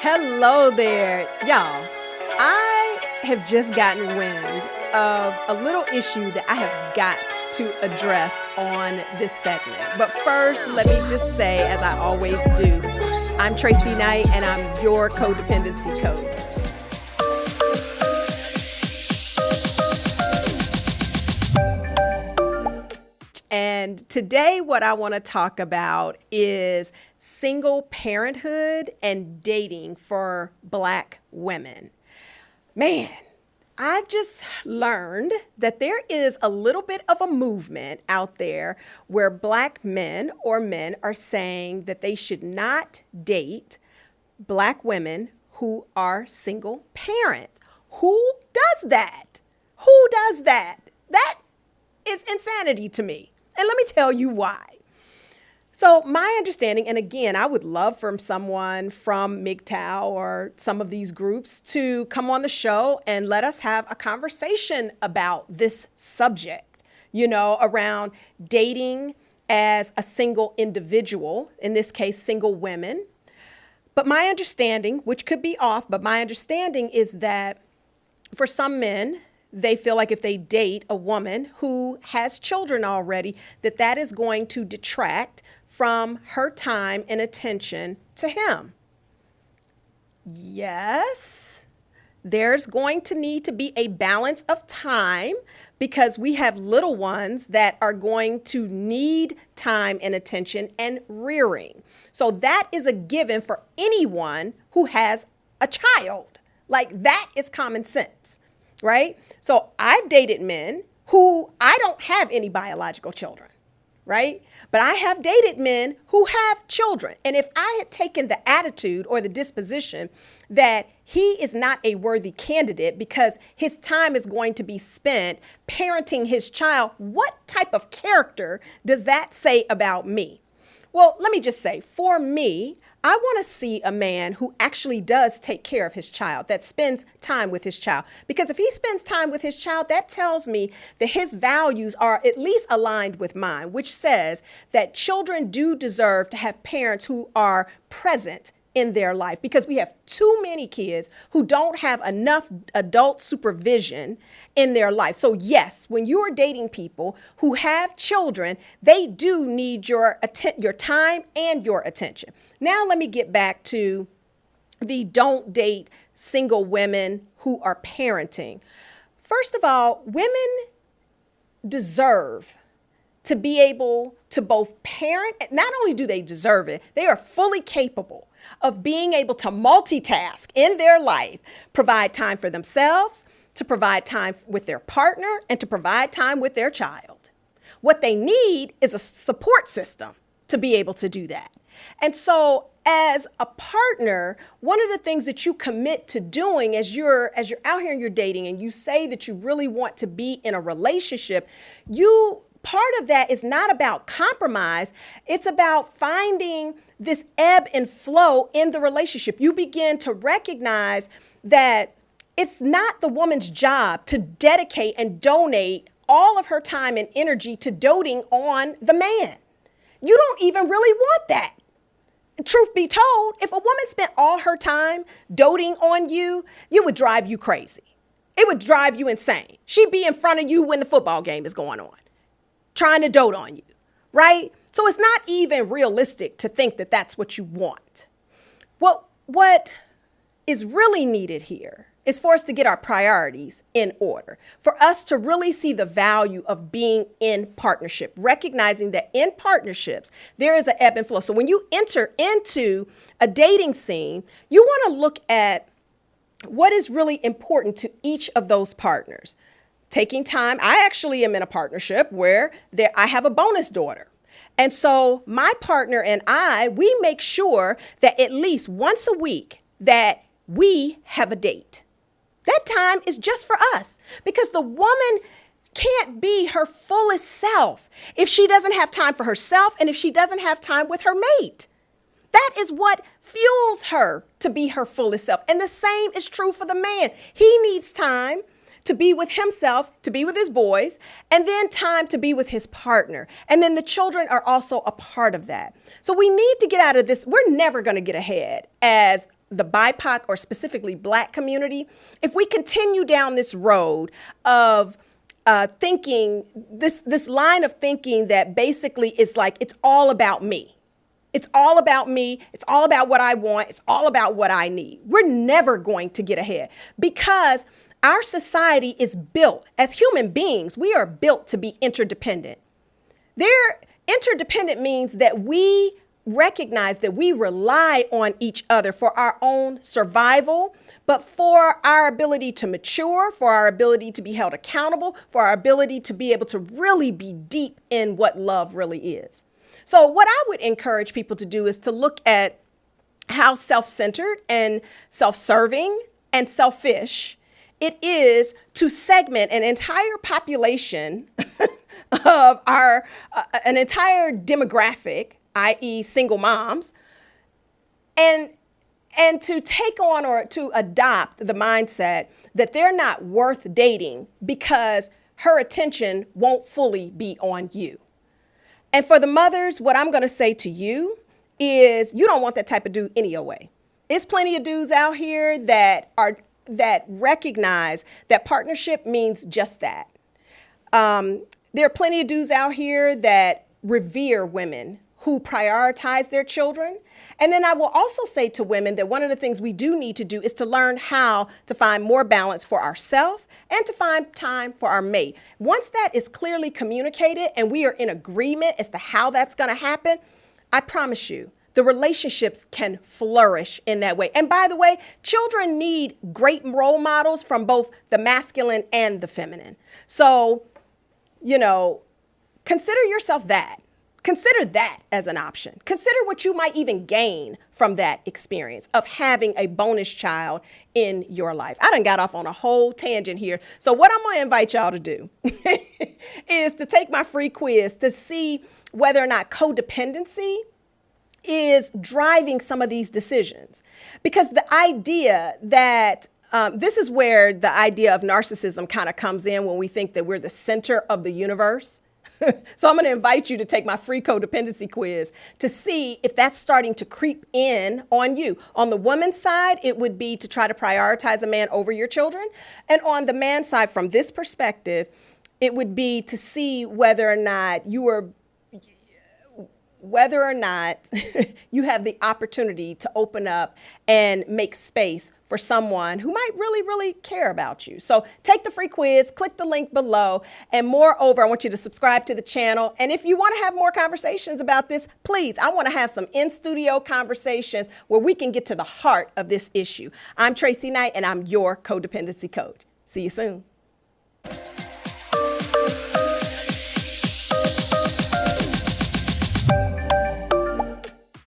Hello there, y'all. I have just gotten wind of a little issue that I have got to address on this segment. But first, let me just say, as I always do, I'm Tracey Knight and I'm your codependency coach. And today, what I want to talk about is single parenthood and dating for Black women. Man, I've just learned that there is a little bit of a movement out there where Black men or men are saying that they should not date Black women who are single parents. Who does that? Who does that? That is insanity to me. And let me tell you why. So my understanding, and again, I would love for someone from MGTOW or some of these groups to come on the show and let us have a conversation about this subject, around dating as a single individual, in this case, single women. But my understanding, which could be off, but my understanding is that for some men, they feel like if they date a woman who has children already, that is going to detract from her time and attention to him. Yes, there's going to need to be a balance of time because we have little ones that are going to need time and attention and rearing. So that is a given for anyone who has a child. Like, that is common sense, right? So I've dated men who I don't have any biological children, right? But I have dated men who have children. And if I had taken the attitude or the disposition that he is not a worthy candidate because his time is going to be spent parenting his child, what type of character does that say about me? Well, let me just say, for me, I want to see a man who actually does take care of his child, that spends time with his child. Because if he spends time with his child, that tells me that his values are at least aligned with mine, which says that children do deserve to have parents who are present in their life, because we have too many kids who don't have enough adult supervision in their life. So yes, when you are dating people who have children, they do need your time and your attention. Now let me get back to the don't date single women who are parenting. First of all, women deserve to be able to both parent. Not only do they deserve it, they are fully capable of being able to multitask in their life, provide time for themselves, to provide time with their partner, and to provide time with their child. What they need is a support system to be able to do that. And so as a partner, one of the things that you commit to doing as you're out here and you're dating and you say that you really want to be in a relationship, part of that is not about compromise. It's about finding this ebb and flow in the relationship. You begin to recognize that it's not the woman's job to dedicate and donate all of her time and energy to doting on the man. You don't even really want that. Truth be told, if a woman spent all her time doting on you, it would drive you crazy. It would drive you insane. She'd be in front of you when the football game is going on, trying to dote on you, right? So it's not even realistic to think that that's what you want. What is really needed here is for us to get our priorities in order, for us to really see the value of being in partnership, recognizing that in partnerships, there is an ebb and flow. So when you enter into a dating scene, you want to look at what is really important to each of those partners. Taking time. I actually am in a partnership where I have a bonus daughter. And so my partner and we make sure that at least once a week that we have a date. That time is just for us, because the woman can't be her fullest self if she doesn't have time for herself and if she doesn't have time with her mate. That is what fuels her to be her fullest self. And the same is true for the man. He needs time to be with himself, to be with his boys, and then time to be with his partner. And then the children are also a part of that. So we need to get out of this. We're never going to get ahead as the BIPOC or specifically Black community, if we continue down this road of thinking, this line of thinking that basically is like, it's all about me. It's all about me. It's all about what I want. It's all about what I need. We're never going to get ahead because our society is built, as human beings, we are built to be interdependent. Interdependent means that we recognize that we rely on each other for our own survival, but for our ability to mature, for our ability to be held accountable, for our ability to be able to really be deep in what love really is. So what I would encourage people to do is to look at how self-centered and self-serving and selfish it is to segment an entire population of an entire demographic, i.e. single moms, and to take on or to adopt the mindset that they're not worth dating because her attention won't fully be on you. And for the mothers, what I'm going to say to you is you don't want that type of dude any way. There's plenty of dudes out here that recognize that partnership means just that. There are plenty of dudes out here that revere women who prioritize their children. And then I will also say to women that one of the things we do need to do is to learn how to find more balance for ourselves and to find time for our mate. Once that is clearly communicated and we are in agreement as to how that's going to happen, I promise you, the relationships can flourish in that way. And by the way, children need great role models from both the masculine and the feminine. So, consider yourself that. Consider that as an option. Consider what you might even gain from that experience of having a bonus child in your life. I done got off on a whole tangent here. So what I'm going to invite y'all to do is to take my free quiz to see whether or not codependency is driving some of these decisions. Because the idea that this is where the idea of narcissism kind of comes in when we think that we're the center of the universe. So I'm going to invite you to take my free codependency quiz to see if that's starting to creep in on you. On the woman's side, it would be to try to prioritize a man over your children. And on the man's side, from this perspective, it would be to see whether or not you have the opportunity to open up and make space for someone who might really, really care about you. So take the free quiz, click the link below, and moreover, I want you to subscribe to the channel. And if you want to have more conversations about this, please, I want to have some in-studio conversations where we can get to the heart of this issue. I'm Tracey Knight, and I'm your codependency coach. See you soon.